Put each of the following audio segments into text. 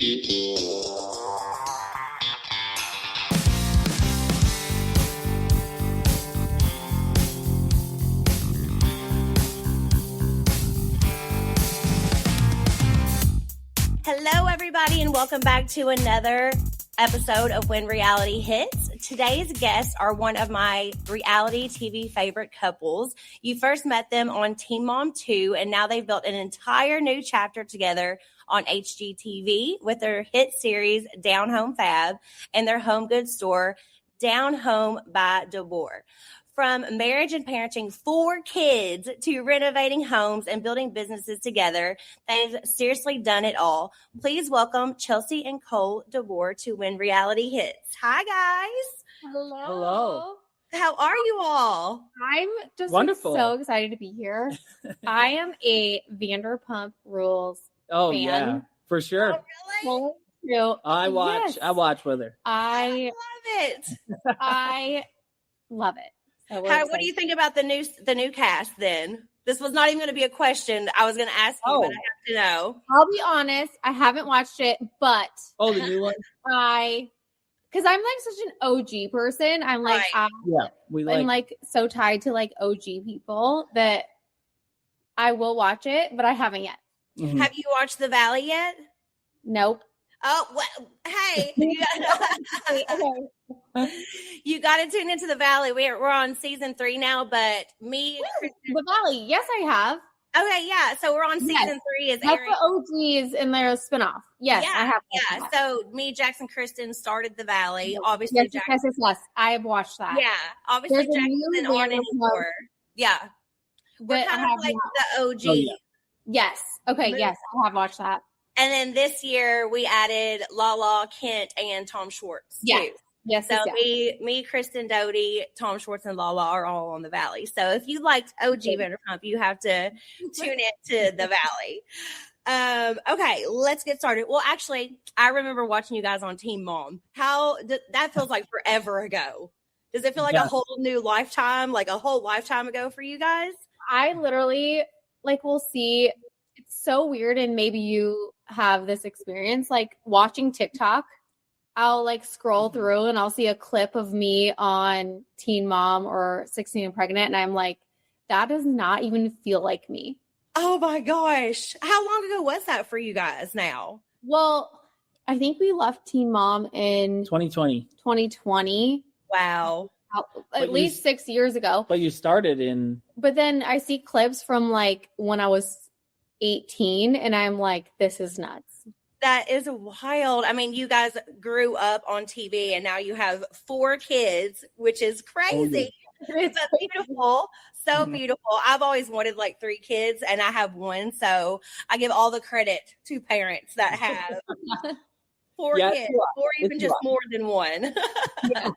Hello, everybody, and welcome back to another episode of When Reality Hits. Today's guests are one of my reality TV favorite couples. You first met them on Teen Mom 2, and now they've built an entire new chapter together on HGTV with their hit series Down Home Fab and their home goods store Down Home by DeBoer. From marriage and parenting 4 kids to renovating homes and building businesses together, they've seriously done it all. Please welcome Chelsea and Cole DeBoer to When Reality Hits. Hi, guys. Hello. How are you all? I'm just Wonderful. so excited to be here. I am a Vanderpump Rules Oh fan. yeah, for sure. Oh, really? Full through. I watch with her. I love it. I love it. So we're What do excited. you think about the new cast then? This was not even going to be a question I was going to ask you, but I have to know. I'll be honest, I haven't watched it, but Oh, the new one. because I'm like such an OG person. I'm like Right. I'm like so tied to like OG people that I will watch it, but I haven't yet. Mhm. Have you watched The Valley yet? Nope. Oh, well, hey. Okay. You got to tune into The Valley. We're on season 3 now, but me. The Valley. Yes, I have. Okay, yeah. So we're on season 3. Is That's airing. the OGs in their spinoff. Yes, Yeah, I have. Yeah. So me, Jackson, Kristen started The Valley. Yes, Obviously, yes, Jackson. yes. I have watched that. Yeah. Obviously, There's a Jackson new isn't on Vanderpump anymore. Yeah. We're that I kind of have like not. the OG. Oh, yeah. Yes. Okay. Movie. Yes, I have watched that. And then this year we added Lala, Kent, and Tom Schwartz. Yes. Too. Yes. So yes. me, Kristen Doty, Tom Schwartz, and Lala are all on The Valley. So if you liked OG Vanderpump, you have to tune in to The Valley. Okay, let's get started. Well, actually, I remember watching you guys on Teen Mom. That feels like forever ago. Does it feel like a whole new lifetime, like a whole lifetime ago for you guys? I literally will see. It's so weird, and maybe you have this experience, like watching TikTok. I'll scroll through and I'll see a clip of me on Teen Mom or 16 and Pregnant, and I'm like, that does not even feel like me. Oh my gosh. How long ago was that for you guys now? Well, I think we left Teen Mom in 2020. 2020. Wow. At least 6 years ago. But you started in. But then I see clips from when I was 18, and I'm like, this is nuts. That is wild. I mean, you guys grew up on TV and now you have 4 kids, which is crazy. It's beautiful. So beautiful. I've always wanted 3 kids and I have 1. So I give all the credit to parents that have 4 kids or even just more than 1. Yeah.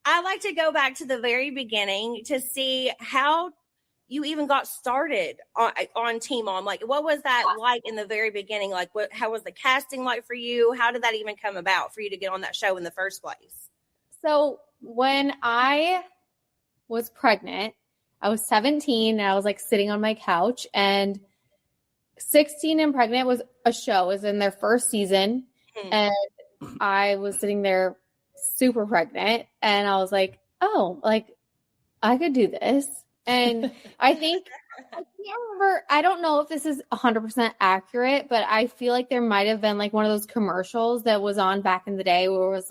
I like to go back to the very beginning to see how you even got started on Teen Mom. What was that like in the very beginning? How was the casting like for you? How did that even come about for you to get on that show in the first place? So when I was pregnant, I was 17 and I was sitting on my couch, and 16 and Pregnant was a show. It was in their first season. And I was sitting there super pregnant, and I was like, oh, I could do this. And I think, I can't remember, I don't know if this is 100% accurate, but I feel like there might have been one of those commercials that was on back in the day where it was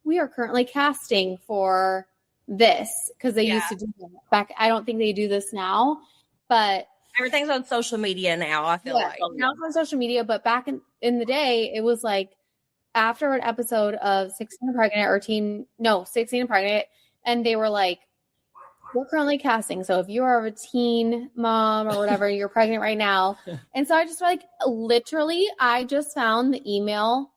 we are currently casting for this, because they used to do that back. I don't think they do this now, but everything's on social media now, I feel like. Now it's on social media, but back in the day, it was after an episode of 16 and Pregnant 16 and Pregnant, and they were we're currently casting. So if you are a teen mom or whatever, you're pregnant right now. And so I just literally, I just found the email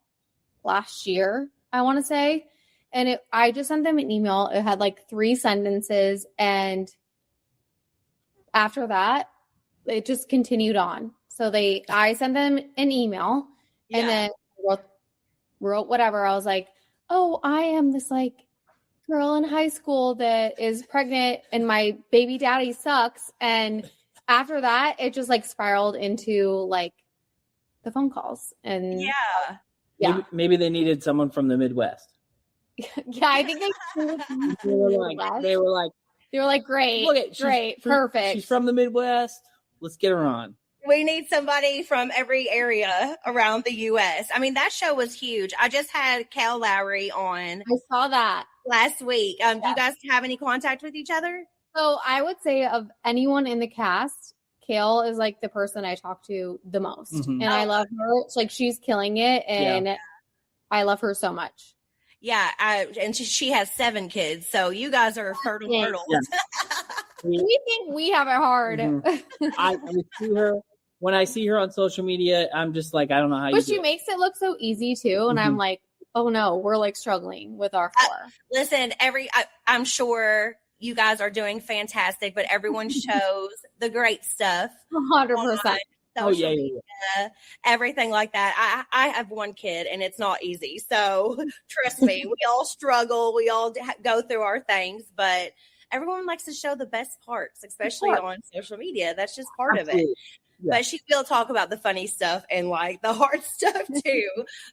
last year, I want to say. And I just sent them an email. It had 3 sentences. And after that, it just continued on. So I sent them an email and then wrote whatever. I was like, oh, I am this girl in high school that is pregnant and my baby daddy sucks. And after that, it just spiraled into the phone calls. And Yeah. Maybe they needed someone from the Midwest. Yeah, I think They were like, great, look at great, perfect. She's from the Midwest. Let's get her on. We need somebody from every area around the U.S. I mean, that show was huge. I just had Cal Lowry on I saw that last week. Do you guys have any contact with each other? So I would say of anyone in the cast, Kale is like the person I talk to the most. Mhm. And I love her. It's like she's killing it. And I love her so much. Yeah. And she has 7 kids. So you guys are fertile turtles. Yeah. We think we have it hard. Mhm. I see her. When I see her on social media, I'm just like, I don't know how you But do she it. makes it look so easy too. And I'm like, oh no, we're like struggling with our 4. Listen, I'm sure you guys are doing fantastic, but everyone shows the great stuff. 100%. Oh, yeah. Media, everything like that. I have 1 kid and it's not easy. So trust me, we all struggle. We all go through our things, but everyone likes to show the best parts, especially on social media. That's just part of it. Yeah. But she will talk about the funny stuff and like the hard stuff too.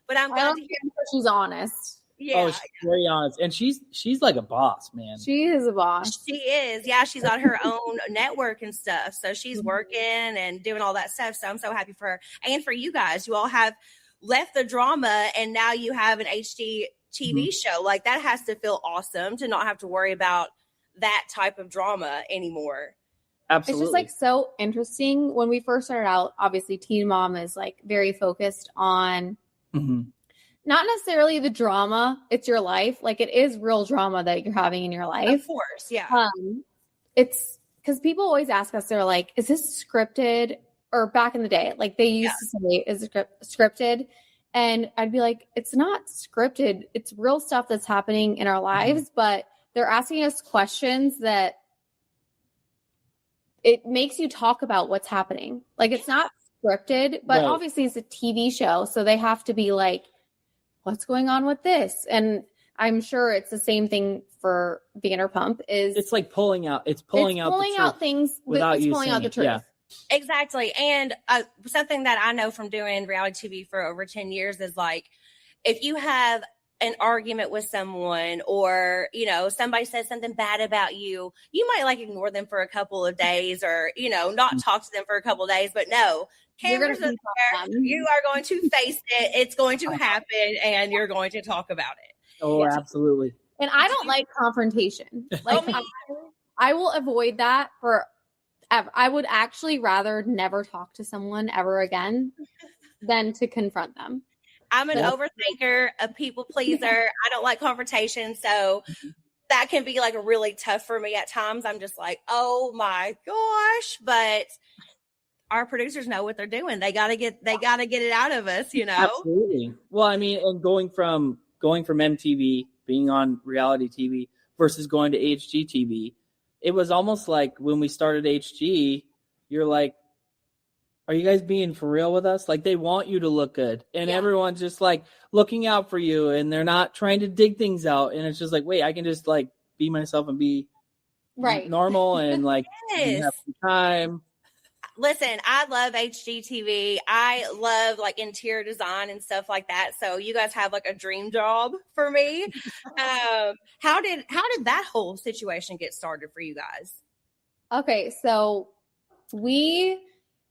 But I'm glad to hear she's honest. Yeah. Oh, she's very honest. And she's like a boss, man. She is a boss. She is. Yeah, she's got her own network and stuff. So she's working and doing all that stuff. So I'm so happy for her. And for you guys, you all have left the drama and now you have an HD TV show. Like that has to feel awesome to not have to worry about that type of drama anymore. Absolutely. It's just like so interesting. When we first started out, obviously Teen Mom is like very focused on not necessarily the drama. It's your life. Like it is real drama that you're having in your life. Of course. Yeah. It's because people always ask us, they're like, is this scripted? Or back in the day, like they used to say, is it scripted? And I'd be like, it's not scripted. It's real stuff that's happening in our lives, but they're asking us questions that it makes you talk about what's happening. Like it's not scripted, but obviously it's a TV show. So they have to be like, what's going on with this? And I'm sure it's the same thing for Vanderpump is it's like pulling out things pulling out the truth. Yeah. Exactly. And something that I know from doing reality TV for over 10 years is like, if you have an argument with someone or, you know, somebody says something bad about you, you might like ignore them for a couple of days or, you know, not talk to them for a couple of days, but no, cameras are there. You are going to face it. It's going to happen and you're going to talk about it. Oh, absolutely. And I don't like confrontation. Like I will avoid that for I would actually rather never talk to someone ever again than to confront them. I'm an overthinker, a people pleaser. I don't like confrontation. So that can be like really tough for me at times. I'm just like, oh my gosh. But our producers know what they're doing. They gotta get it out of us, you know? Absolutely. Well, I mean, and going from MTV, being on reality TV versus going to HGTV, it was almost like when we started HG, you're like, are you guys being for real with us? Like they want you to look good and everyone's just like looking out for you and they're not trying to dig things out. And it's just like, wait, I can just like be myself and be normal and like have some time. Listen, I love HGTV. I love like interior design and stuff like that. So you guys have like a dream job for me. How did that whole situation get started for you guys? Okay, so we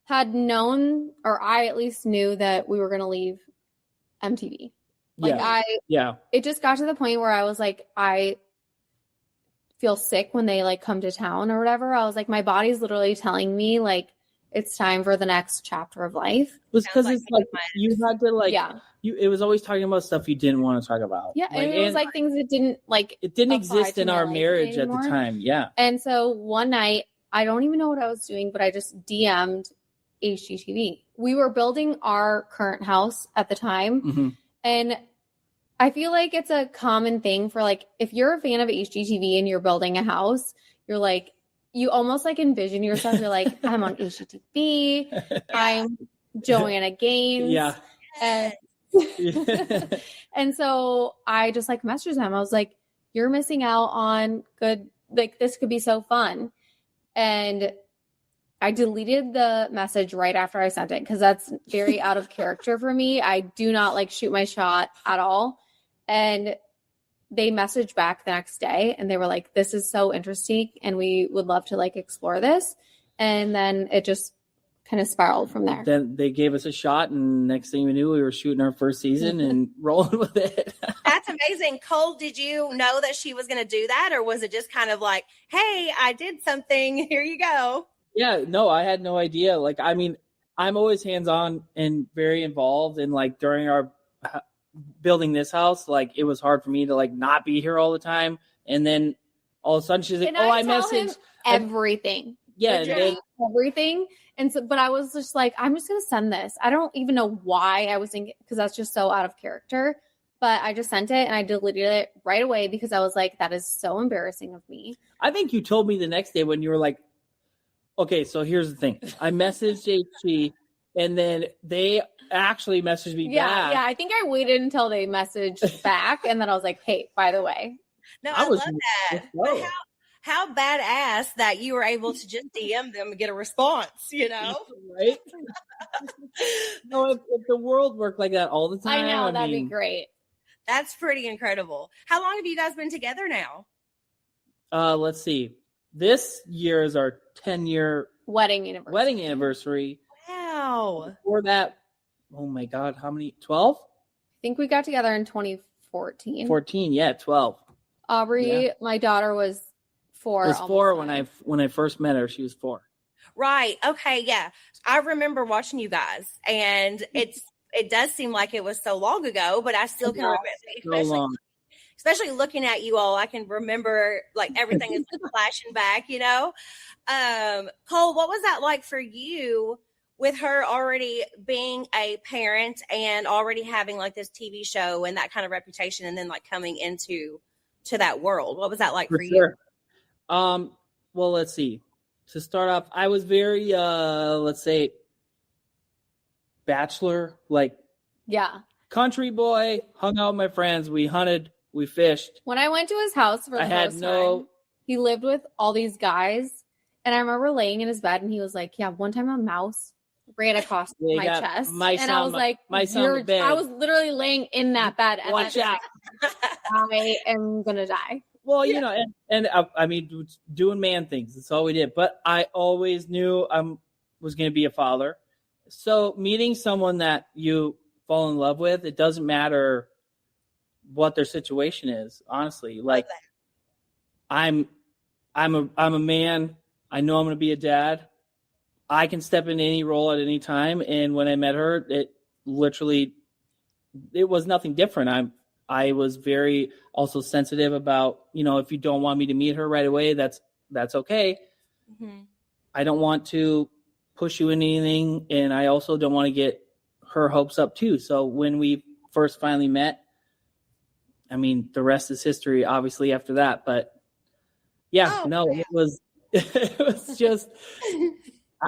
had known, or I at least knew that we were going to leave MTV. Like it just got to the point where I was like, I feel sick when they like come to town or whatever. I was like, my body's literally telling me like, it's time for the next chapter of life. It was because it's like you had to like it was always talking about stuff you didn't want to talk about. Yeah, like, and it was like things that didn't like it didn't exist in our marriage at the time. Yeah. And so one night, I don't even know what I was doing, but I just DM'd HGTV. We were building our current house at the time, and I feel like it's a common thing for like if you're a fan of HGTV and you're building a house, you're like. You almost like envision yourself. You're like, I'm on HGTV. I'm Joanna Gaines. Yeah. And so I just like messaged them. I was like, you're missing out on good. Like this could be so fun. And I deleted the message right after I sent it because that's very out of character for me. I do not like shoot my shot at all. And they messaged back the next day and they were like, this is so interesting and we would love to like explore this. And then it just kind of spiraled from there. Then they gave us a shot, and next thing we knew, we were shooting our first season and rolling with it. That's amazing. Cole, did you know that she was going to do that, or was it just kind of like, hey, I did something, here you go? Yeah, no, I had no idea. Like, I mean, I'm always hands-on and very involved, and like during our building this house, like it was hard for me to like not be here all the time. And then all of a sudden she's like, I messaged everything. Yeah, everything. And so, but I was just like, I'm just going to send this. I don't even know why I was thinking, because that's just so out of character. But I just sent it and I deleted it right away because I was like, that is so embarrassing of me. I think you told me the next day when you were like, okay, so here's the thing. I messaged HG and then they actually messaged me back. Yeah, I think I waited until they messaged back and then I was like, hey, by the way. No, I love that. But how badass that you were able to just DM them and get a response, you know? Right? No, if the world worked like that all the time. I know, that'd be great. That's pretty incredible. How long have you guys been together now? Let's see. This year is our 10-year wedding anniversary. Wow. Before that, oh my God, how many? 12? I think we got together in 2014. 14, yeah, 12. Aubrey, my daughter, was 4. I was 4 when I first met her. She was 4. Right. Okay. Yeah. I remember watching you guys, and it does seem like it was so long ago, but I still can remember, especially looking at you all. I can remember like everything is flashing back, you know? Cole, what was that like for you with her already being a parent and already having like this TV show and that kind of reputation, and then like coming into that world? What was that like for you? Well, let's see. To start off, I was very, let's say, bachelor, like, country boy, hung out with my friends. We hunted, we fished. When I went to his house for the first time, he lived with all these guys. And I remember laying in his bed and he was like, yeah, one time a mouse ran across my chest. And I was like, I was literally laying in that bed. And watch out. I am going to die. Well, you know, and I mean, doing man things. That's all we did. But I always knew I was going to be a father. So meeting someone that you fall in love with, it doesn't matter what their situation is. Honestly, like I'm a man. I know I'm going to be a dad. I can step into any role at any time. And when I met her, it was nothing different. I was very also sensitive about, you know, if you don't want me to meet her right away, that's okay. Mm-hmm. I don't want to push you into anything. And I also don't want to get her hopes up too. So when we first finally met, I mean, the rest is history, obviously, after that. But it was just,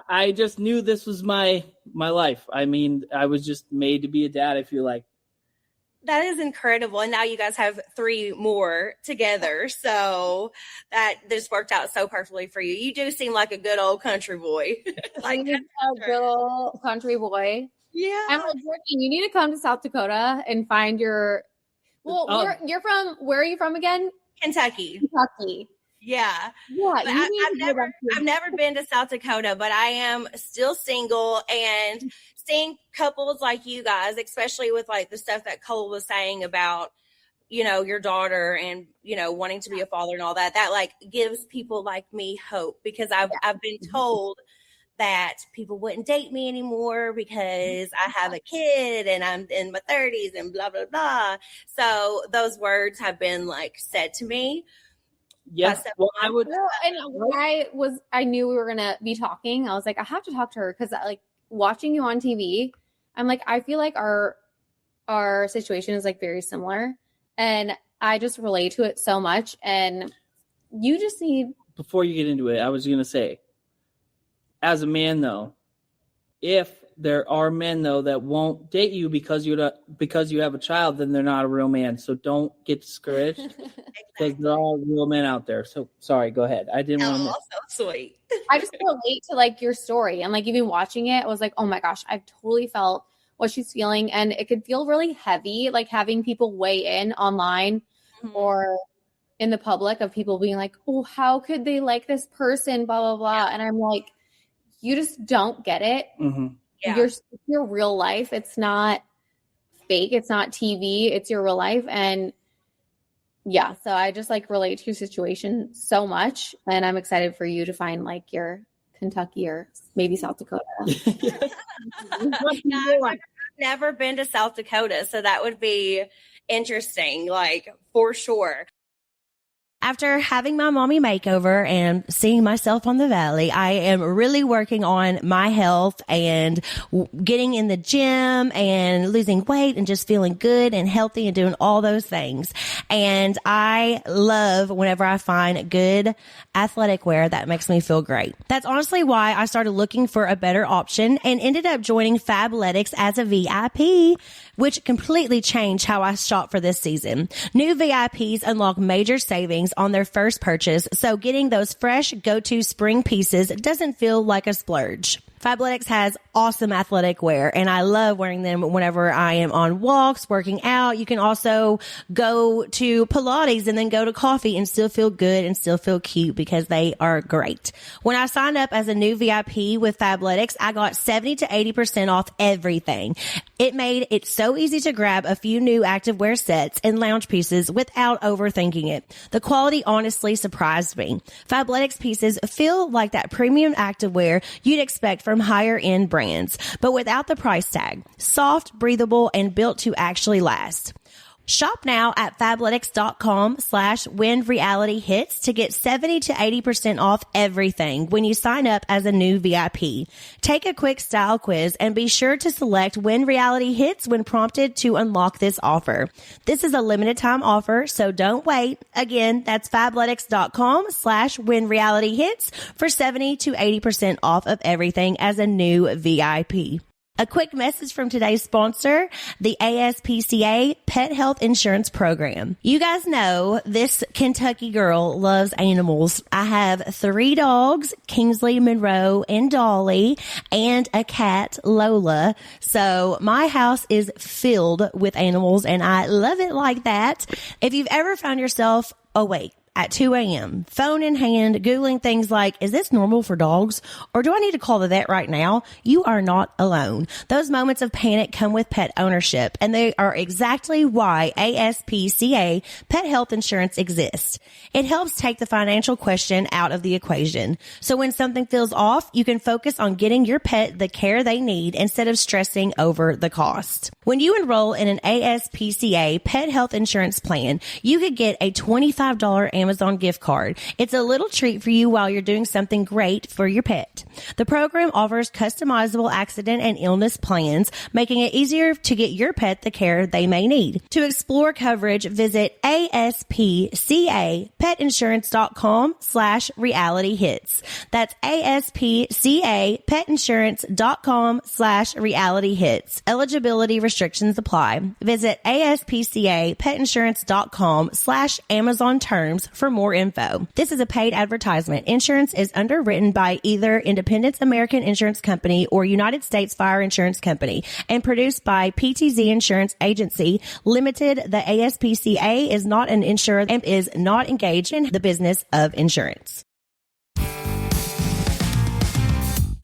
I just knew this was my life. I mean, I was just made to be a dad, I feel like. That is incredible. And now you guys have 3 more together. So that just worked out so perfectly for you. You do seem like a good old country boy. Like a good old country boy. Yeah. I'm like, Jordan, you need to come to South Dakota and find your, you're from, where are you from again? Kentucky. Yeah. I've never been to South Dakota, but I am still single, and seeing couples like you guys, especially with like the stuff that Cole was saying about, you know, your daughter and, you know, wanting to be a father and all that like gives people like me hope, because I've been told that people wouldn't date me anymore because I have a kid and I'm in my 30s and blah, blah, blah. So those words have been like said to me. Yes. Well, I would. And I knew we were going to be talking. I was like, I have to talk to her because like watching you on TV, I'm like, I feel like our situation is like very similar, and I just relate to it so much. And you just need. Before you get into it, I was going to say, as a man though, if there are men though that won't date you because you have a child, then they're not a real man. So don't get discouraged because there are real men out there. So sorry, go ahead. I didn't want to. So sweet. I just relate to like your story, and like even watching it, I was like, oh my gosh, I've totally felt what she's feeling, and it could feel really heavy, like having people weigh in online or in the public of people being like, oh, how could they like this person, blah blah blah, and I'm like, you just don't get it. Yeah. Your real life. It's not fake. It's not TV. It's your real life. And yeah, so I just like relate to your situation so much. And I'm excited for you to find like your Kentucky or maybe South Dakota. I've never been to South Dakota, so that would be interesting, like for sure. After having my mommy makeover and seeing myself on the valley, I am really working on my health and getting in the gym and losing weight and just feeling good and healthy and doing all those things. And I love whenever I find good athletic wear that makes me feel great. That's honestly why I started looking for a better option and ended up joining Fabletics as a VIP, which completely changed how I shop for this season. New VIPs unlock major savings on their first purchase, so getting those fresh go-to spring pieces doesn't feel like a splurge. Fabletics has awesome athletic wear, and I love wearing them whenever I am on walks, working out. You can also go to Pilates and then go to coffee and still feel good and still feel cute because they are great. When I signed up as a new VIP with Fabletics, I got 70 to 80% off everything. It made it so easy to grab a few new activewear sets and lounge pieces without overthinking it. The quality honestly surprised me. Fabletics pieces feel like that premium activewear you'd expect from higher end brands, but without the price tag. Soft, breathable, and built to actually last. Shop now at Fabletics.com/WhenRealityHits to get 70 to 80% off everything when you sign up as a new VIP. Take a quick style quiz and be sure to select When Reality Hits when prompted to unlock this offer. This is a limited time offer, so don't wait. Again, that's Fabletics.com/WhenRealityHits for 70 to 80% off of everything as a new VIP. A quick message from today's sponsor, the ASPCA Pet Health Insurance Program. You guys know this Kentucky girl loves animals. I have 3 dogs, Kingsley, Monroe, and Dolly, and a cat, Lola. So my house is filled with animals, and I love it like that. If you've ever found yourself awake at 2 a.m., phone in hand, Googling things like, is this normal for dogs? Or do I need to call the vet right now? You are not alone. Those moments of panic come with pet ownership, and they are exactly why ASPCA Pet Health Insurance exists. It helps take the financial question out of the equation. So when something feels off, you can focus on getting your pet the care they need instead of stressing over the cost. When you enroll in an ASPCA Pet Health Insurance plan, you could get a $25 Amazon gift card. It's a little treat for you while you're doing something great for your pet. The program offers customizable accident and illness plans, making it easier to get your pet the care they may need. To explore coverage, visit ASPCAPetInsurance.com/realityhits. That's ASPCAPetInsurance.com/realityhits. Eligibility restrictions apply. Visit ASPCAPetInsurance.com/Amazon terms for more info. This is a paid advertisement. Insurance is underwritten by either Independence American Insurance Company or United States Fire Insurance Company and produced by PTZ Insurance Agency Limited. The ASPCA is not an insurer and is not engaged in the business of insurance.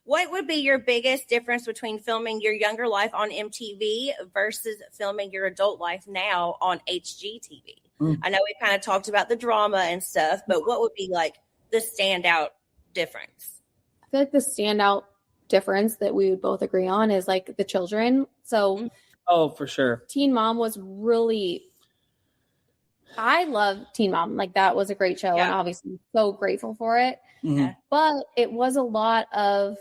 What would be your biggest difference between filming your younger life on MTV versus filming your adult life now on HGTV? I know we kind of talked about the drama and stuff, but what would be like the standout difference? I feel like the standout difference that we would both agree on is like the children. So, oh, for sure. Teen Mom was really, I love Teen Mom. Like that was a great show, and obviously so grateful for it. Mm-hmm. But it was a lot of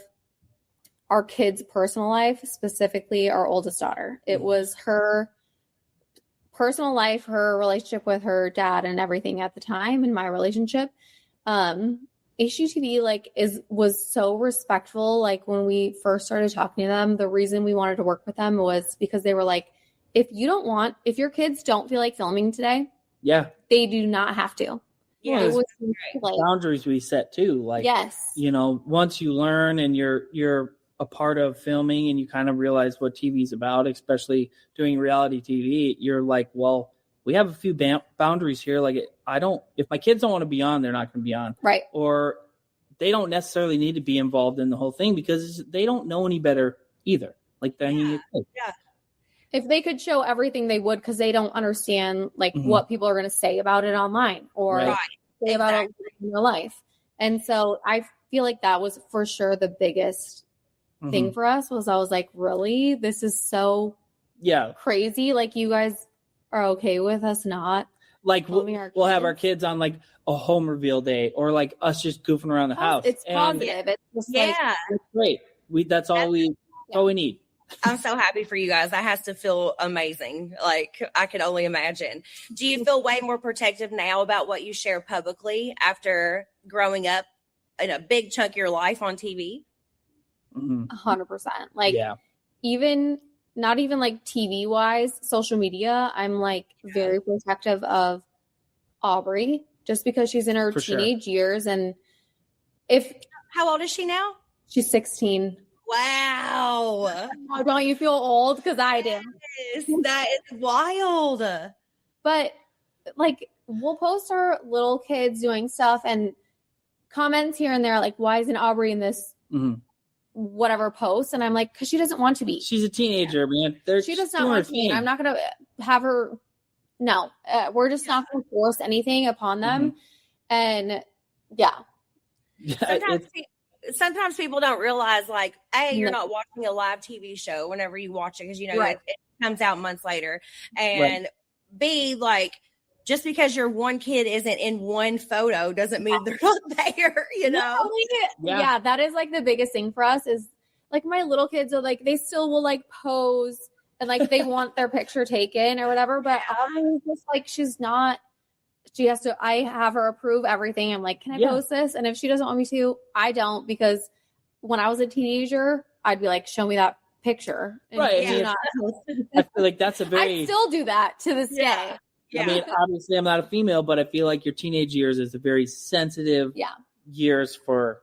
our kids' personal life, specifically our oldest daughter. It was her personal life, her relationship with her dad and everything at the time, and my relationship. HGTV like was so respectful. Like when we first started talking to them, the reason we wanted to work with them was because they were like, if your kids don't feel like filming today, Yeah. they do not have to. Yeah. It was like, Boundaries we set too. Like, yes. you know, once you learn and you're a part of filming and you kind of realize what TV's about, especially doing reality TV, you're like, well, we have a few boundaries here. Like, if my kids don't want to be on, they're not going to be on. Right. Or they don't necessarily need to be involved in the whole thing because they don't know any better either. Like, I mean, Yeah. If they could show everything, they would, because they don't understand like Mhm. what people are going to say about it online or Right. say about it in real life. And so I feel like that was for sure the biggest thing Mhm. for us. Was I was like, really? This is so Yeah. crazy. Like, you guys are okay with us not Like filming our we'll have our kids? kids on like a home reveal day or like us just goofing around the house. It's And positive. It's just like, Yeah. it's great. That's all we need. I'm so happy for you guys. That has to feel amazing. Like, I could only imagine. Do you feel way more protective now about what you share publicly after growing up in a big chunk of your life on TV? Mhm. 100%. Like, Yeah. even not even like TV wise, social media, I'm like very protective of Aubrey just because she's in her For sure. teenage years. And if How old is she now? she's 16, Wow. oh, don't you feel old? Because I do. Yes, that is wild. But like, we'll post our little kids doing stuff and comments here and there, like, why isn't Aubrey in this Mhm. whatever post? And I'm like, because she doesn't want to be. She's a teenager, man. She does not want to be. I'm not going to have her. No, we're just not going to force anything upon them. And yeah, Sometimes people don't realize, like, A, you're No. not watching a live TV show whenever you watch it because, you know, Right. it comes out months later. And B, like, just because your one kid isn't in one photo doesn't mean they're not there, you know? Yeah, that is like the biggest thing for us is like my little kids are like, they still will like pose and like they want their picture taken or whatever. But Aubrey is just like, I have her approve everything. I'm like, can I post this? And if she doesn't want me to, I don't, because when I was a teenager, I'd be like, show me that picture. And Right. do not post I feel like that's a very. I still do that to this day. Yeah. I mean, obviously, I'm not a female, but I feel like your teenage years is a very sensitive years for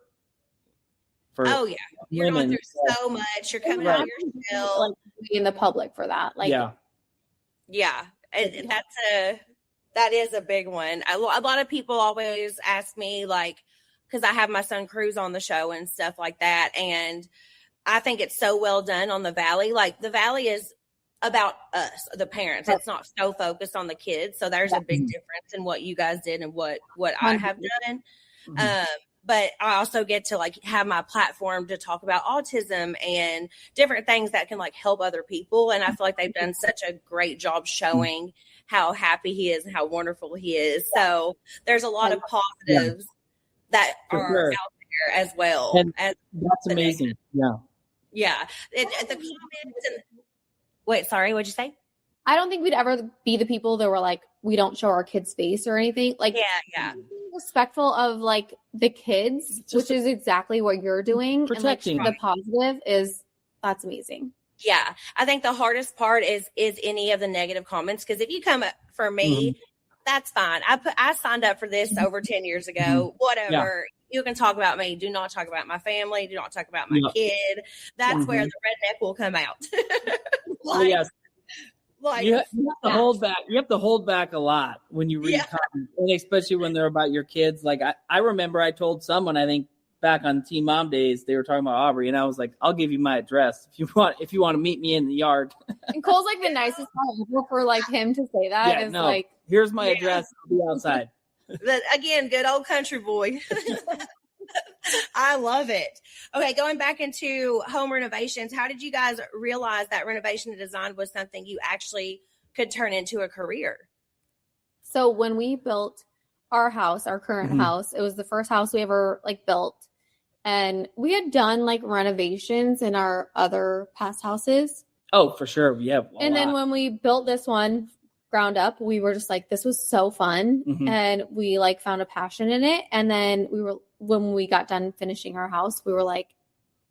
Oh, yeah. You're women. going through so much. You're coming out of your shell. Like, in the public for that. Like, Yeah. And that is a big one. A lot of people always ask me, like, because I have my son Cruz on the show and stuff like that. And I think it's so well done on the Valley. Like, the Valley is about us, the parents. It's not so focused on the kids. So there's a big difference in what you guys did and what I have done. Mhm. But I also get to like have my platform to talk about autism and different things that can like help other people. And I feel like they've done such a great job showing how happy he is and how wonderful he is. So there's a lot of positives that are out there as well. And as that's amazing. Yeah. The comments and wait, sorry, what'd you say? I don't think we'd ever be the people that were like, we don't show our kids' face or anything. Like, Yeah. respectful of like the kids, which is exactly what you're doing. Protecting. And like, the positive is that's amazing. Yeah. I think the hardest part is any of the negative comments. Because if you come up for me, that's fine. I signed up for this over 10 years ago. Whatever. You can talk about me. Do not talk about my family. Do not talk about my kid. That's where the redneck will come out. Yes. Like, You have to hold back. You have to hold back a lot when you read comments, and especially when they're about your kids. Like I remember I told someone, I think back on Teen Mom days, they were talking about Aubrey, and I was like, I'll give you my address if you want to meet me in the yard. And Cole's like the nicest guy ever for like him to say that. Like, here's my address. I'll be outside. But again, good old country boy. I love it. Okay, going back into home renovations, how did you guys realize that renovation and design was something you actually could turn into a career? So when we built our house, our current house, it was the first house we ever like built. And we had done like renovations in our other past houses. Oh, for sure. Yeah. And then when we built this one, ground up, we were just like, this was so fun. Mhm. And we like found a passion in it. And then when we got done finishing our house, we were like,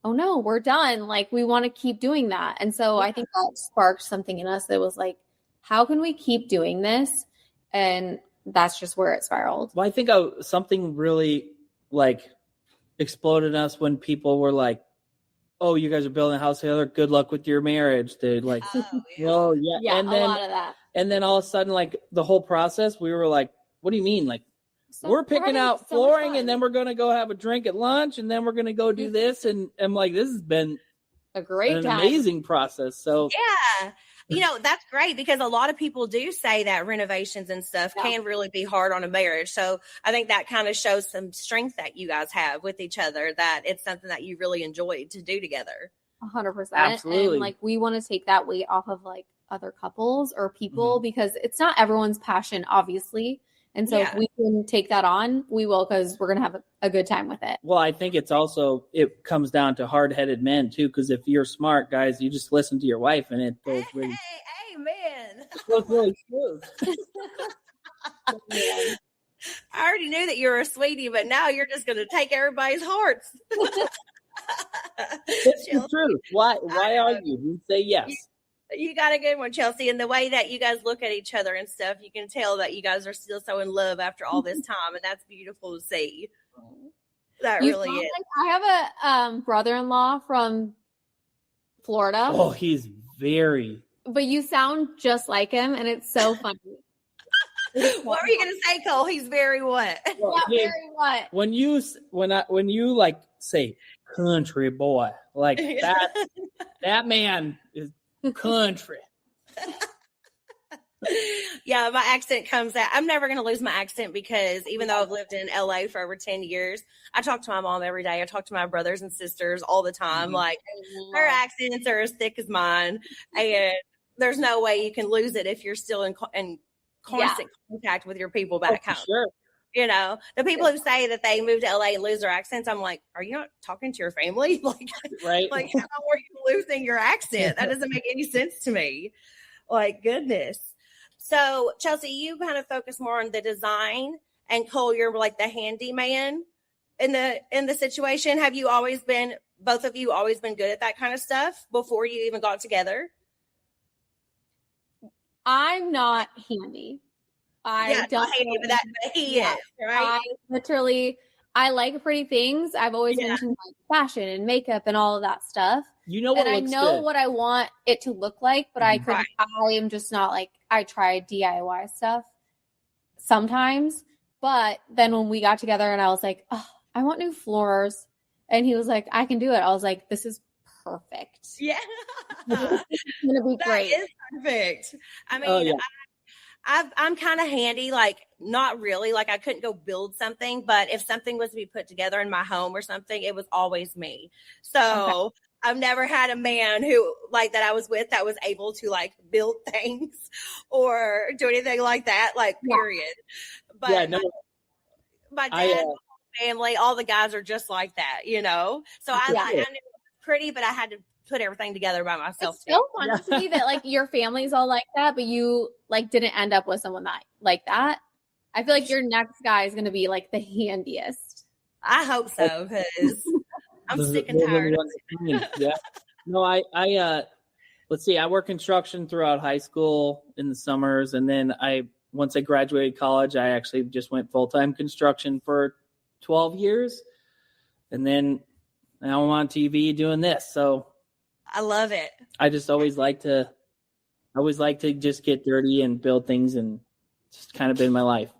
oh no, we're done. Like, we want to keep doing that. And so I think that sparked something in us that was like, how can we keep doing this? And that's just where it spiraled. Well, I think something really like exploded in us when people were like, oh, you guys are building a house together. Good luck with your marriage. They're like, oh, yeah. Yeah, and a then, lot of that. And then all of a sudden, like the whole process, we were like, what do you mean? Like, So we're picking having out so much flooring fun. and then we're going to go have a drink at lunch and then we're going to go do this. And I'm like, this has been a great an time. amazing process. So Yeah. That's great because a lot of people do say that renovations and stuff can really be hard on a marriage. So I think that kind of shows some strength that you guys have with each other, that it's something that you really enjoy to do together. 100%. Absolutely. And like, we want to take that weight off of like other couples or people because it's not everyone's passion, obviously. And so if we can take that on, we will, because we're going to have a good time with it. well, I think it comes down to hard-headed men too, because if you're smart, guys, you just listen to your wife and it goes really, Hey, man. goes really smooth. I already knew that you were a sweetie, but now you're just going to take everybody's hearts. It's the truth. Why are you say yes? You got a good one, Chelsea. And the way that you guys look at each other and stuff, you can tell that you guys are still so in love after all this time. And that's beautiful to see. That You really sound is. like- I have a brother-in-law from Florida, Oh, he's very. but you sound just like him, and it's so funny. What were you going to say, Cole? He's very what? Well, Not hey, very what? when you like say country boy, like that man is country. Yeah, my accent comes out. I'm never going to lose my accent because even though I've lived in LA for over 10 years, I talk to my mom every day. I talk to my brothers and sisters all the time. Like, her accents are as thick as mine. And there's no way you can lose it if you're still in constant contact with your people back home. Sure. The people who say that they move to LA and lose their accents, I'm like, are you not talking to your family? Right. Like, how are you losing your accent? That doesn't make any sense to me. Like, goodness. So, Chelsea, you kind of focus more on the design, and Cole, you're like the handyman in the situation. Have you always been, both of you, always been good at that kind of stuff before you even got together? I'm not handy. I don't not handy, but he is, right? I like pretty things. I've always mentioned like fashion and makeup and all of that stuff. You know what And I looks know good. what I want it to look like, but I am just not like, I try DIY stuff sometimes. But then when we got together and I was like, oh, I want new floors. And he was like, I can do it. I was like, this is perfect. Yeah. It's going to be great. That is perfect. I mean, I'm kind of handy, like not really, like I couldn't go build something, but if something was to be put together in my home or something, it was always me. So I've never had a man who like that I was with that was able to like build things or do anything like that, like period. But my dad, family, all the guys are just like that, So I knew it was pretty, but I had to put everything together by myself. It's so fun to see that like your family's all like that, but you like didn't end up with someone that like that. I feel like your next guy is going to be like the handiest. I hope so, because I'm sick and tired of it. Yeah. No, I let's see, I worked construction throughout high school in the summers, and then once I graduated college, I actually just went full-time construction for 12 years. And then now I'm on TV doing this. So I love it. I just always like to just get dirty and build things, and just kind of been my life.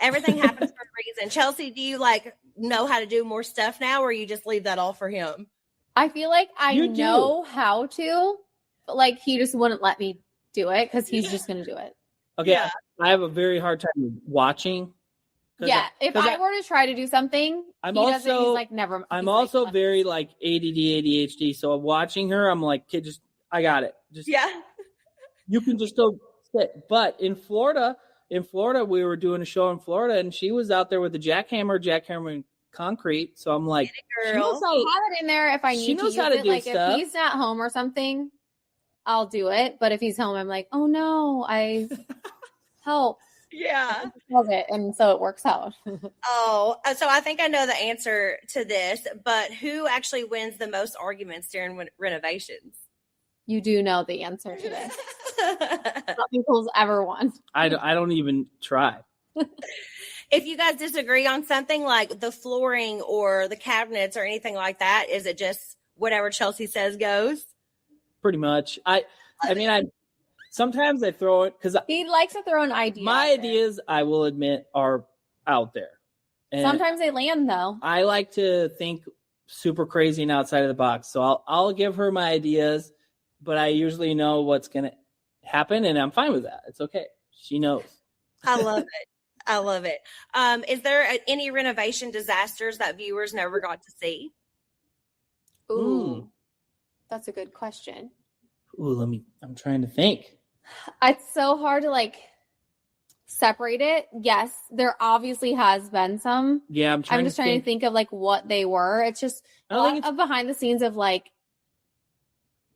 Everything happens for a reason. Chelsea, do you like know how to do more stuff now, or you just leave that all for him? I feel like I know how to, but like he just wouldn't let me do it because he's just going to do it. Okay. Yeah. I have a very hard time watching. Yeah. If I were to try to do something, he's like, never. I'm also very like ADD, ADHD. So watching her, I'm like, kid, I got it. You can just go sit. But in Florida, we were doing a show in Florida, and she was out there with the jackhammering concrete. So I'm like, she knows how to have it in there if I need to. She knows how to do like stuff. If he's not home or something, I'll do it. But if he's home, I'm like, oh no, I help. Yeah. Love it. And so it works out. Oh, so I think I know the answer to this, but who actually wins the most arguments during renovations? You do know the answer to this. Nothing Cool's ever won. I don't even try. If you guys disagree on something like the flooring or the cabinets or anything like that, is it just whatever Chelsea says goes? Pretty much. I mean, sometimes I throw it because He likes to throw an idea. my ideas, I will admit, are out there. And Sometimes they land though. I like to think super crazy and outside of the box. So I'll give her my ideas, but I usually know what's going to happen, and I'm fine with that. It's okay. She knows. I love it. I love it. Is there any renovation disasters that viewers never got to see? Ooh. That's a good question. Ooh, I'm trying to think. It's so hard to like separate it. Yes, there obviously has been some. Yeah, I'm just trying to think of like what they were. It's just I a don't lot think of behind the scenes of like,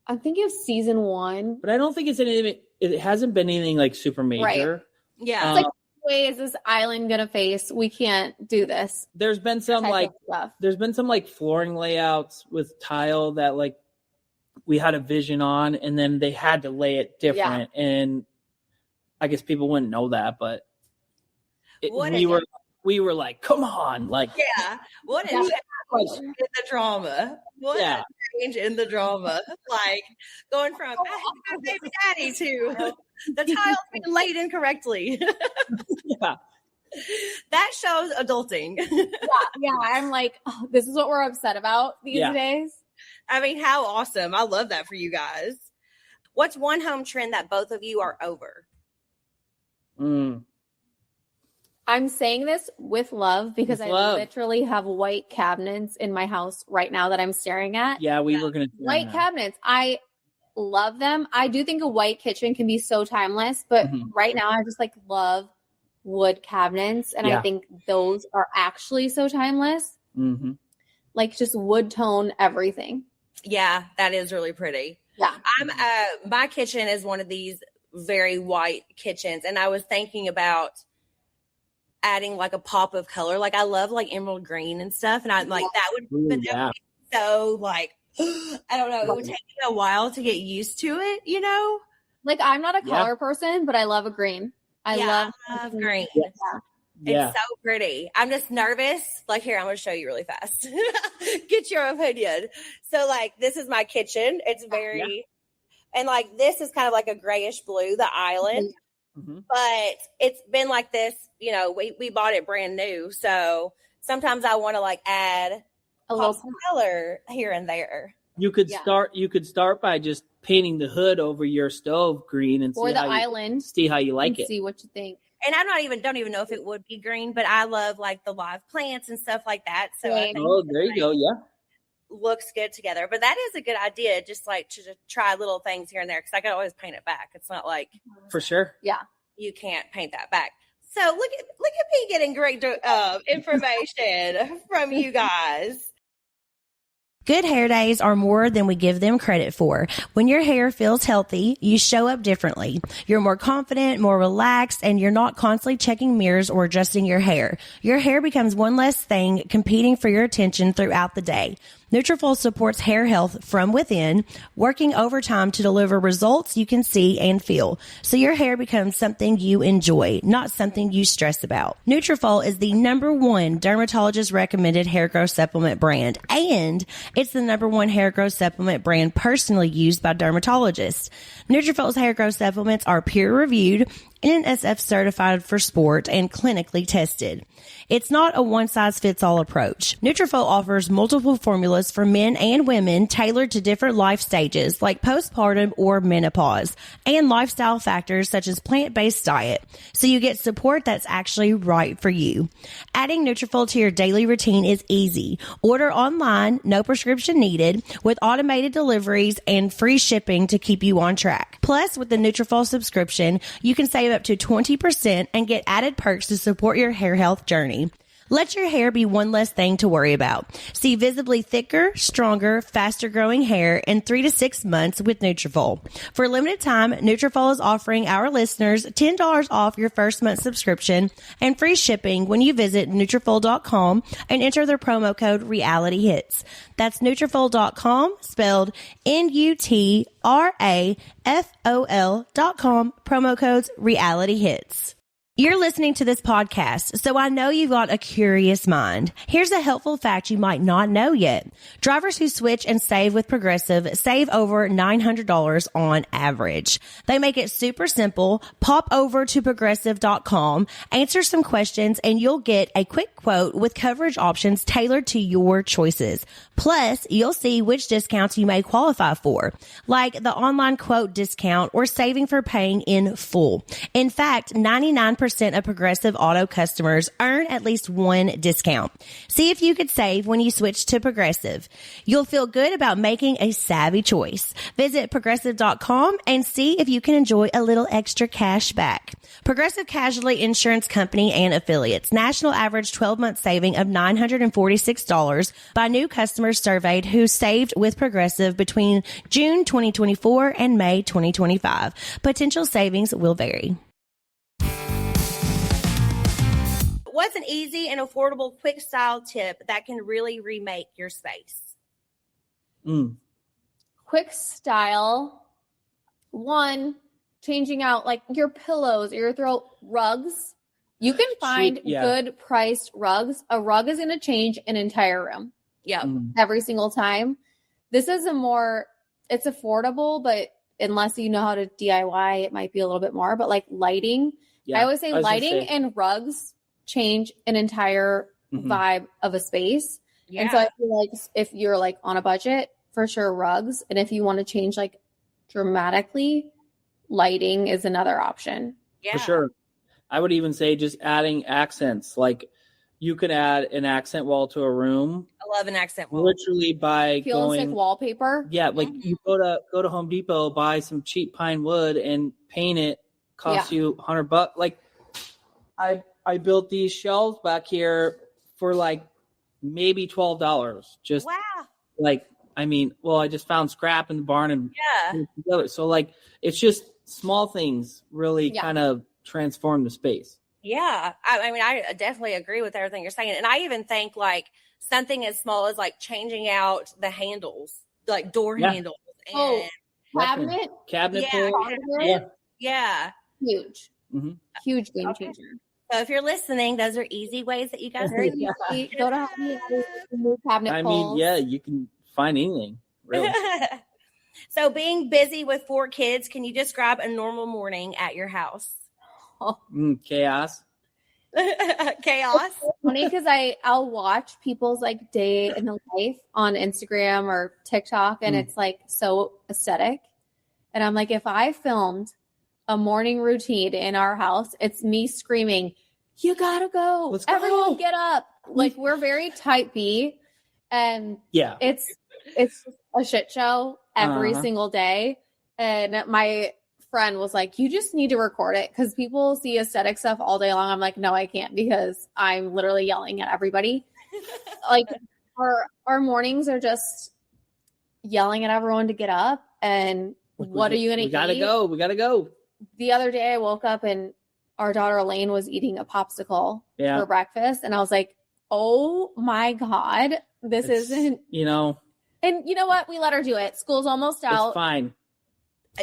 I'm thinking of season 1. but I don't think it's anything. It hasn't been anything like super major. Yeah. It's like, what way is this island gonna face? We can't do this. There's been some type like of stuff. there's been some like flooring layouts with tile that like we had a vision on, and then they had to lay it different, and I guess people wouldn't know that, but we were like, come on, like Yeah. What is change in the drama? What a change in the drama? Like going from baby daddy to the tiles being laid incorrectly. yeah. That shows adulting. Yeah, I'm like, oh, this is what we're upset about these days. I mean, how awesome. I love that for you guys. What's one home trend that both of you are over? I'm saying this with love because I literally have white cabinets in my house right now that I'm staring at. Yeah, we were going to white cabinets. I love them. I do think a white kitchen can be so timeless, but right now I just like love wood cabinets, and I think those are actually so timeless. Like just wood tone everything. Yeah, that is really pretty. Yeah. My kitchen is one of these very white kitchens, and I was thinking about adding like a pop of color. Like I love like emerald green and stuff, and I'm like that would be so like I don't know, it would take me a while to get used to it, you know? Like I'm not a color person, but I love a green. I love green. Yeah. It's so pretty. I'm just nervous. Like here, I'm going to show you really fast. Get your opinion. So like this is my kitchen. It's very and like this is kind of like a grayish blue, the island. But it's been like this, you know, we bought it brand new. So sometimes I want to like add a little color here and there. You could start by just painting the hood over your stove green and see how you like it. See what you think. And I don't even know if it would be green, but I love like the live plants and stuff like that. So there you go. Yeah. Looks good together. But that is a good idea, just like to try little things here and there, because I can always paint it back. It's not like for sure. Yeah. You can't paint that back. So look at me getting great information from you guys. Good hair days are more than we give them credit for. When your hair feels healthy, you show up differently. You're more confident, more relaxed, and you're not constantly checking mirrors or adjusting your hair. Your hair becomes one less thing competing for your attention throughout the day. Nutrafol supports hair health from within, working overtime to deliver results you can see and feel, so your hair becomes something you enjoy, not something you stress about. Nutrafol is the #1 dermatologist recommended hair growth supplement brand, and it's the #1 hair growth supplement brand personally used by dermatologists. Nutrafol's hair growth supplements are peer-reviewed, NSF certified for sport, and clinically tested. It's not a one-size-fits-all approach. Nutrafol offers multiple formulas for men and women tailored to different life stages like postpartum or menopause, and lifestyle factors such as plant-based diet, so you get support that's actually right for you. Adding Nutrafol to your daily routine is easy. Order online, no prescription needed, with automated deliveries and free shipping to keep you on track. Plus, with the Nutrafol subscription, you can save up to 20% and get added perks to support your hair health journey. Let your hair be one less thing to worry about. See visibly thicker, stronger, faster growing hair in 3 to 6 months with Nutrafol. For a limited time, Nutrafol is offering our listeners $10 off your first month subscription and free shipping when you visit Nutrafol.com and enter their promo code RealityHits. That's Nutrafol.com, spelled Nutrafol.com, promo codes RealityHits. You're listening to this podcast, so I know you've got a curious mind. Here's a helpful fact you might not know yet. Drivers who switch and save with Progressive save over $900 on average. They make it super simple. Pop over to Progressive.com, answer some questions, and you'll get a quick quote with coverage options tailored to your choices. Plus, you'll see which discounts you may qualify for, like the online quote discount or saving for paying in full. In fact, 99% of Progressive Auto customers earn at least one discount. See if you could save when you switch to Progressive. You'll feel good about making a savvy choice. Visit Progressive.com and see if you can enjoy a little extra cash back. Progressive Casualty Insurance Company and Affiliates. National average 12-month saving of $946 by new customers surveyed who saved with Progressive between June 2024 and May 2025. Potential savings will vary. What's an easy and affordable quick style tip that can really remake your space? Quick style. One, changing out like your pillows or your throw rugs. You can find good priced rugs. A rug is going to change an entire room. Yeah. Every single time. This is it's affordable, but unless you know how to DIY, it might be a little bit more. But like lighting, I always say lighting and rugs change an entire vibe of a space. Yeah. And so I feel like if you're like on a budget, for sure rugs. And if you want to change like dramatically, lighting is another option. Yeah. For sure. I would even say just adding accents. Like you could add an accent wall to a room. I love an accent wall. Literally by going wallpaper. Yeah, like you go to Home Depot, buy some cheap pine wood and paint it. Costs you $100. Like I built these shelves back here for like maybe $12. Just like, I mean, well, I just found scrap in the barn and put it together. So like, it's just small things really kind of transform the space. Yeah. I mean, I definitely agree with everything you're saying. And I even think like something as small as like changing out the handles, like door handles. And cabinet pulls. Yeah. Huge. Huge game changer. So if you're listening, those are easy ways that you guys can go to cabinet pulls. You can find anything. Really. So being busy with 4 kids, can you describe a normal morning at your house? Chaos. Chaos. It's so funny because I'll watch people's like day in the life on Instagram or TikTok, and it's like so aesthetic. And I'm like, if I filmed a morning routine in our house, it's me screaming, "You gotta go! Let's go. Everyone get up!" Like we're very type B, and it's a shit show every single day. And my friend was like, "You just need to record it because people see aesthetic stuff all day long." I'm like, "No, I can't because I'm literally yelling at everybody." Like our mornings are just yelling at everyone to get up and what are you gonna eat? We gotta go. The other day I woke up and our daughter Elaine was eating a popsicle for breakfast. And I was like, oh my God, this isn't, and you know what? We let her do it. School's almost out. It's fine.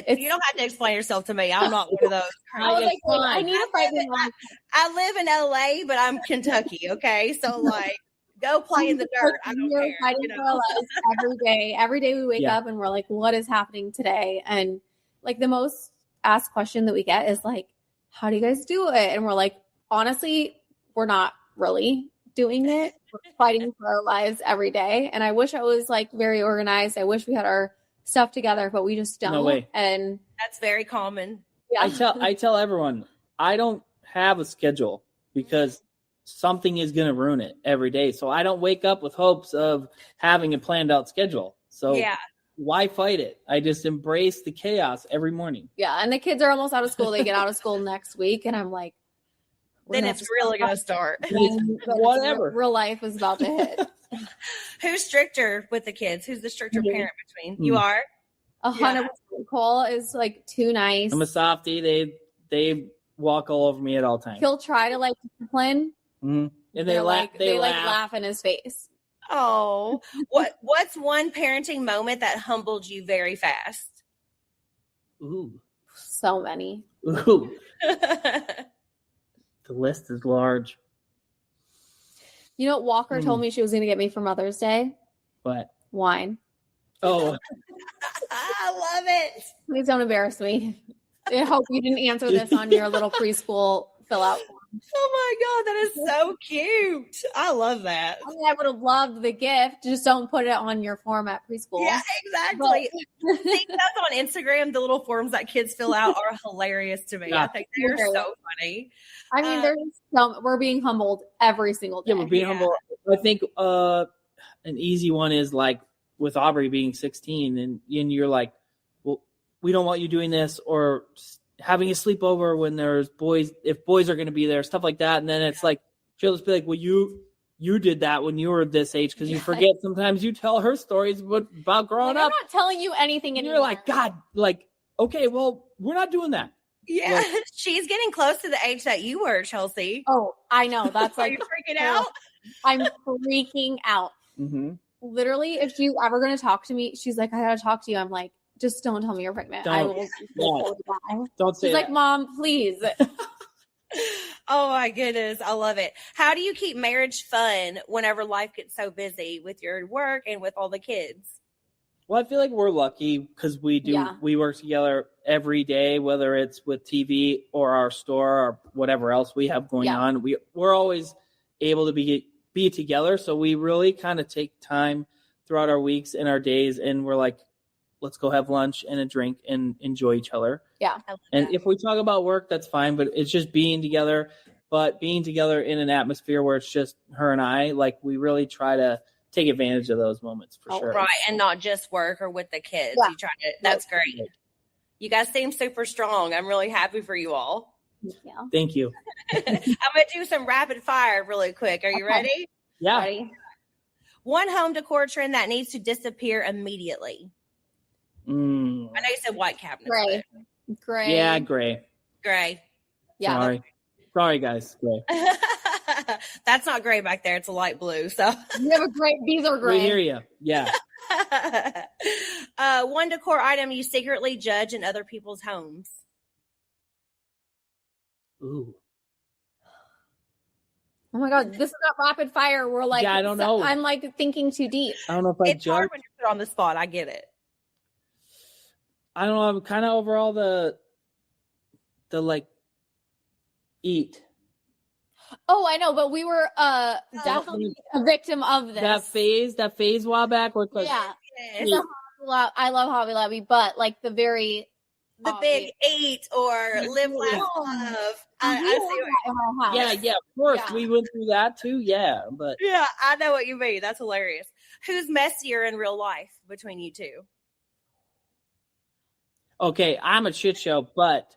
You don't have to explain yourself to me. I'm not one of those. I was like, I need to fight with I live in LA, but I'm Kentucky. Okay. So like, go play in the dirt. I don't care. Fighting for our lives every day. Every day we wake up and we're like, what is happening today? And like the most asked question that we get is like, how do you guys do it? And we're like, honestly, we're not really doing it. We're fighting for our lives every day. And I wish I was like very organized. I wish we had our stuff together, but we just don't. No way. And that's very common. Yeah. I tell everyone, I don't have a schedule because something is going to ruin it every day. So I don't wake up with hopes of having a planned out schedule. So why fight it? I just embrace the chaos every morning. Yeah. And the kids are almost out of school. They get out of school next week. And I'm like, Then it's really going to start. Whatever. Real life is about to hit. Who's stricter with the kids? Who's the stricter Me. parent between? You are? 100%. Cole is like too nice. I'm a softie. They walk all over me at all times. He'll try to like discipline. Mm-hmm. And they They're laugh. They laugh in his face. Oh, what's one parenting moment that humbled you very fast? Ooh. So many. Ooh. The list is large. You know what Walker told me she was going to get me for Mother's Day? What? Wine. Oh. I love it. Please don't embarrass me. I hope you didn't answer this on your little preschool fill out form. Oh my God, that is so cute. I love that. I mean, I would have loved the gift. Just don't put it on your form at preschool. Yeah, exactly. See, that's on Instagram. The little forms that kids fill out are hilarious to me. Yeah. I think they're so funny. I mean, we're being humbled every single day. Yeah, we're being humble. I think an easy one is like with Aubrey being 16 and you're like, well, we don't want you doing this, or having a sleepover when there's boys, if boys are going to be there, stuff like that. And then it's like, she'll just be like, well, you did that when you were this age, because you forget sometimes you tell her stories about growing up. I'm not telling you anything And anymore. you're like, God, like, okay, well, we're not doing that. Yeah, Like, she's getting close to the age that you were, Chelsea. Oh, I know. That's Are like, you freaking out? I'm freaking out. mm-hmm. Literally, if she's ever going to talk to me, she's like, I got to talk to you. I'm like, just don't tell me you're pregnant. I will. Don't say She's that. like, Mom, please. Oh my goodness, I love it. How do you keep marriage fun whenever life gets so busy with your work and with all the kids? Well, I feel like we're lucky because we work together every day, whether it's with TV or our store or whatever else we have going on. We're always able to be together. So we really kind of take time throughout our weeks and our days, and we're like, let's go have lunch and a drink and enjoy each other. Yeah. And if we talk about work, that's fine, but it's just being together. But being together in an atmosphere where it's just her and I, like, we really try to take advantage of those moments for sure. Right, and not just work or with the kids. Yeah. You try to. That's great. You guys seem super strong. I'm really happy for you all. Yeah. Thank you. I'm going to do some rapid fire really quick. Are you ready? Yeah. Ready? One home decor trend that needs to disappear immediately. I know you said white cabinets. Gray. but Gray. Yeah, gray. Gray. Yeah. Sorry, guys. Gray. That's not gray back there. It's a light blue. So You have a great, these are We great. hear you. Yeah. one decor item you secretly judge in other people's homes. Ooh. Oh my God, this is not rapid fire. We're like, Yeah, I don't know. I'm like thinking too deep. I don't know if I It's hard judge. when you're put on the spot. I get it. I don't know. I'm kind of overall the like eat. Oh, I know, but we were definitely a victim of this. That phase a while back where it's like, Yeah. Yes. Yeah. I love Hobby Lobby, but like the very The big 8 or live, laugh, love. I see what in our house. yeah, of course. Yeah. We went through that too. Yeah. But Yeah, I know what you mean. That's hilarious. Who's messier in real life between you two? okay, I'm a shit show, but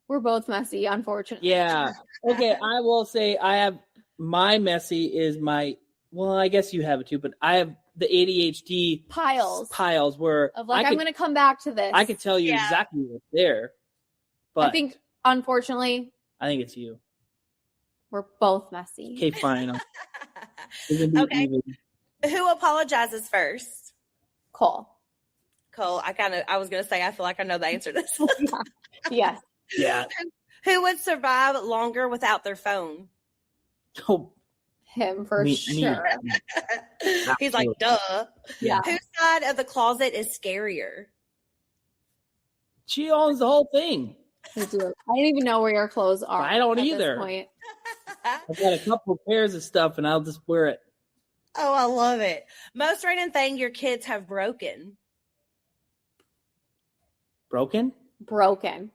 We're both messy, unfortunately. yeah. Okay, I will say I have my messy is my, well, I guess you have it too, but I have the ADHD Piles where of like, I I'm could, going to come back to this. I could tell you Yeah. exactly what's there, but I think, unfortunately, it's you. we're both messy. Okay, fine. We can be Okay. even. Who apologizes first? Cole. Cole, I was going to say, I feel like I know the answer to this. Yes. Yeah. Who would survive longer without their phone? Oh, Him for Me. sure. He's like, duh. Yeah. Whose side of the closet is scarier? she owns the whole thing. I do. I don't even know where your clothes are. I don't at this either. point. I've got a couple pairs of stuff, and I'll just wear it. Oh, I love it. Most random thing your kids have broken. Broken? Broken.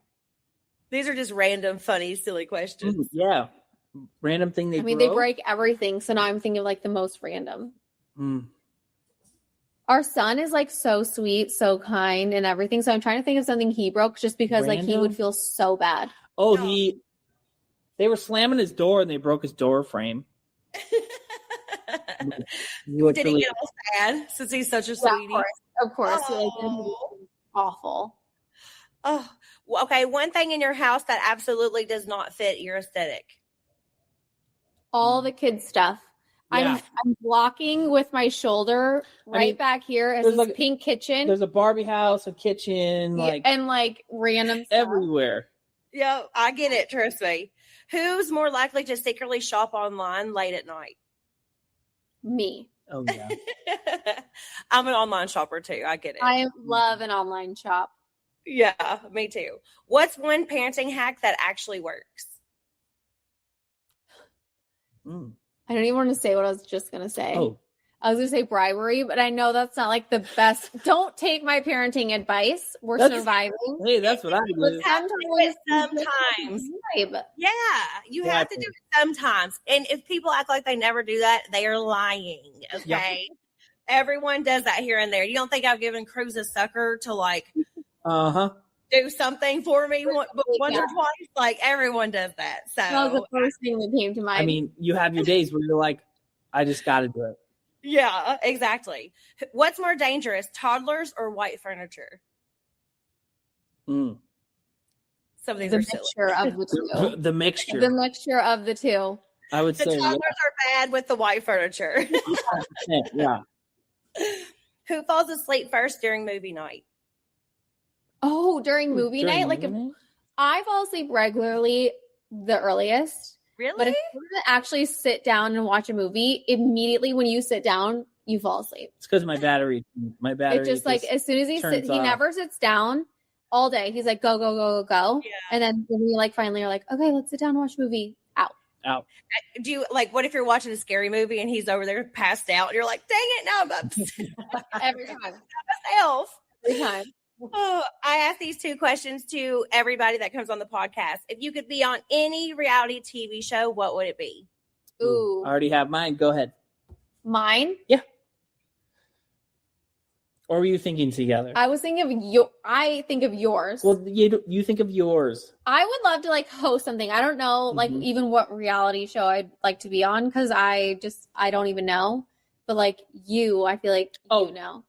These are just random, funny, silly questions. Yeah. Random thing they I mean, broke? they break everything. So now I'm thinking of like the most random. Mm. Our son is like so sweet, so kind, and everything. So I'm trying to think of something he broke just because like he Random? would feel so bad. Oh, No. They were slamming his door and they broke his door frame. Did he Literally. get all sad since he's such a Yeah, sweetie? of course. Oh. Awful. Oh, well, okay. One thing in your house that absolutely does not fit your aesthetic. All the kids stuff. Yeah. I'm blocking with my shoulder right back here as there's this like- pink kitchen. There's a Barbie house, a kitchen, and random stuff. everywhere. Yeah, I get it. Trust me. Who's more likely to secretly shop online late at night? Me. Oh yeah. I'm an online shopper too. I get it. I love an online shop. Yeah, me too. What's one parenting hack that actually works? Mm. I don't even want to say what I was just going to say. Oh, I was going to say bribery, but I know that's not like the best. Don't take my parenting advice. We're That's- surviving. hey, that's what I do. You have to do it sometimes. Bribe. Yeah, you have to do it sometimes. And if people act like they never do that, they are lying. Okay. Everyone does that here and there. You don't think I've given Cruz a sucker to like do something for me once or twice? Like everyone does that. So That was the first thing that came to mind. I mean, you have your days where you're like, I just got to do it. yeah, exactly. What's more dangerous, toddlers or white furniture? Mm. Some of these the are silly. mixture of the two. The mixture. The mixture of the two. I would The say, toddlers are bad with the white furniture. yeah. Who falls asleep first during movie night? Oh, during movie During night? Like if movie night? I fall asleep regularly the earliest. Really? But if you were to actually sit down and watch a movie, immediately when you sit down, you fall asleep. It's because my battery. It's just like as soon as he turns he off. never sits down all day. He's like, go, go, go, go, go. Yeah. And then when we like finally are like, okay, let's sit down and watch a movie. Out. Do you like what if you're watching a scary movie and he's over there passed out and you're like, dang it, now I'm upset Every time. myself. Every time. Oh, I ask these two questions to everybody that comes on the podcast. If you could be on any reality TV show, what would it be? Ooh. I already have mine. Go ahead. Mine? Or were you thinking together? I was thinking of I think of yours. Well, you think of yours. I would love to like host something. I don't know like Mhm. even what reality show I'd like to be on because I don't even know. But like you, I feel like you know.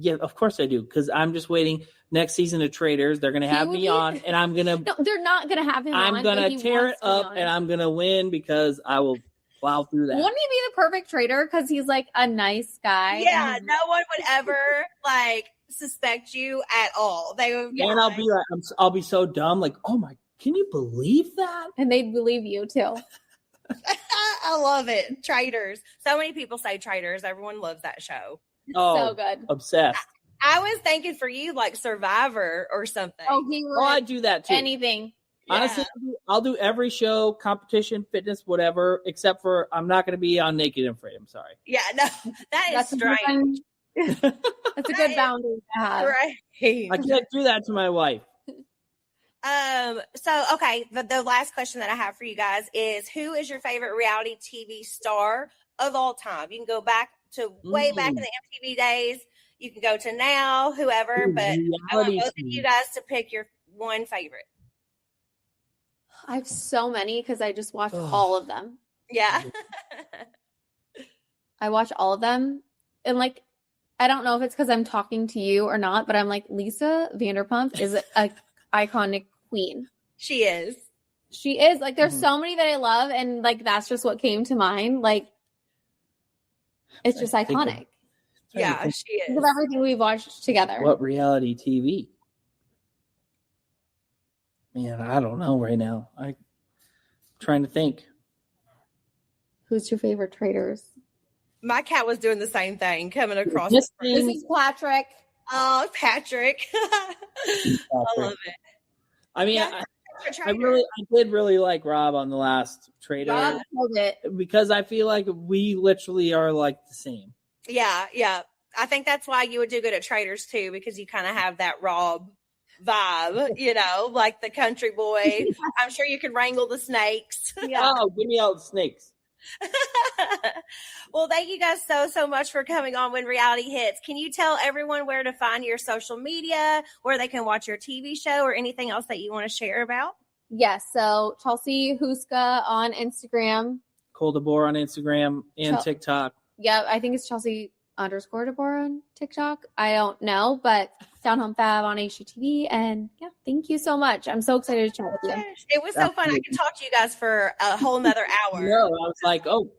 Yeah, of course I do. Because I'm just waiting. Next season of Traders, they're going to have would me be- on, and I'm going to No, they're not gonna have him on. I'm going but to he tear it wants to be up, on and I'm going to win because I will plow through that. Wouldn't he be the perfect trader? Because he's like a nice guy. Yeah, And no one would ever like suspect you at all. They would be And I'll like, be like, I'll be so dumb, like, oh my, can you believe that? and they'd believe you too. I love it. Traders. So many people say Traders. Everyone loves that show. Oh, So good. obsessed. I was thinking for you like Survivor or something. Oh, he would Oh, I do that too. anything. Yeah. Honestly, I'll do every show, competition, fitness, whatever, except for I'm not going to be on Naked and Afraid. I'm sorry. Yeah, no, that is That's a good strange. one. That's a good is- boundary to have. Right. I can't do that to my wife. So okay, the last question that I have for you guys is who is your favorite reality TV star of all time? You can go back to way back in the MTV days. You can go to now, whoever, but I want Reality both of TV. you guys to pick your one favorite. I have so many because I just watch Ugh. all of them. Yeah. I watch all of them. And like, I don't know if it's because I'm talking to you or not, but I'm like, Lisa Vanderpump is a iconic queen. She is. She is like, there's Mhm. so many that I love. And like, that's just what came to mind. Like, it's just I think of- iconic Yeah, she is. because of everything we've watched together. What reality TV? Man, I don't know right now. I'm trying to think. Who's your favorite traders? My cat was doing the same thing, coming across. This the This thing- is Patrick. Oh, Patrick. I love it. I mean, Yeah, I did really like Rob on the last Trader Rob killed it. because I feel like we literally are like the same. Yeah, yeah. I think that's why you would do good at Traders too, because you kind of have that Rob vibe, you know, like the country boy. I'm sure you can wrangle the snakes. Yeah. Oh, give me all the snakes. Well, thank you guys so much for coming on When Reality Hits. Can you tell everyone where to find your social media, where they can watch your TV show, or anything else that you want to share about? Yes. So Chelsea Huska on Instagram. Cole DeBoer on Instagram and TikTok. Yep. I think it's Chelsea _DeBoer on TikTok. I don't know, but Down Home Fab on HGTV. And yeah, thank you so much. I'm so excited to chat with you. It was so fun. I could talk to you guys for a whole nother hour. No, I was like, oh.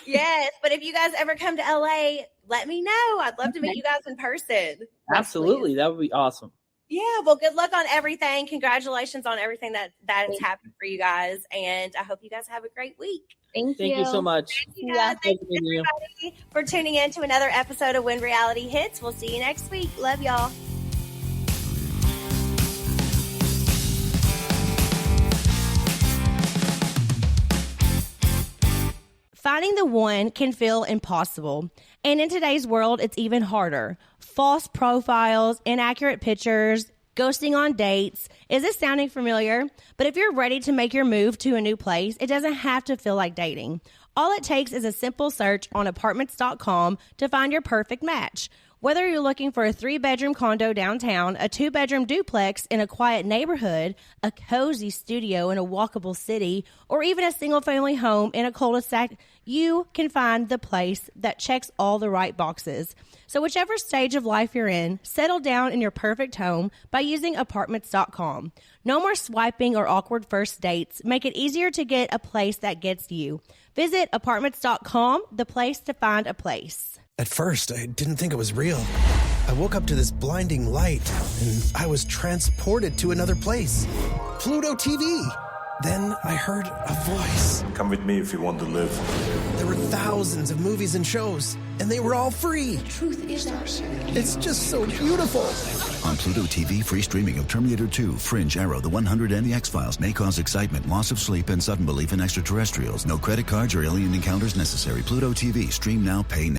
Yes, but if you guys ever come to LA, let me know. I'd love to meet you guys in person. Absolutely. That would be awesome. Yeah, well, good luck on everything. Congratulations on everything that has happened for you guys. And I hope you guys have a great week. Thank you so much. Thank you guys. Thank you, everybody, for tuning in to another episode of When Reality Hits. We'll see you next week. Love y'all. Finding the one can feel impossible. And in today's world, it's even harder. False profiles, inaccurate pictures, ghosting on dates. Is this sounding familiar? But if you're ready to make your move to a new place, it doesn't have to feel like dating. All it takes is a simple search on apartments.com to find your perfect match. Whether you're looking for a 3-bedroom condo downtown, a 2-bedroom duplex in a quiet neighborhood, a cozy studio in a walkable city, or even a single-family home in a cul-de-sac, you can find the place that checks all the right boxes. So whichever stage of life you're in, settle down in your perfect home by using apartments.com. No more swiping or awkward first dates. Make it easier to get a place that gets you. Visit apartments.com, the place to find a place. At first, I didn't think it was real. I woke up to this blinding light, and I was transported to another place. Pluto TV. Then I heard a voice. Come with me if you want to live. There were thousands of movies and shows, and they were all free. The truth is our city. It's just so beautiful. On Pluto TV, free streaming of Terminator 2, Fringe, Arrow, The 100, and The X-Files may cause excitement, loss of sleep, and sudden belief in extraterrestrials. No credit cards or alien encounters necessary. Pluto TV. Stream now, pay now.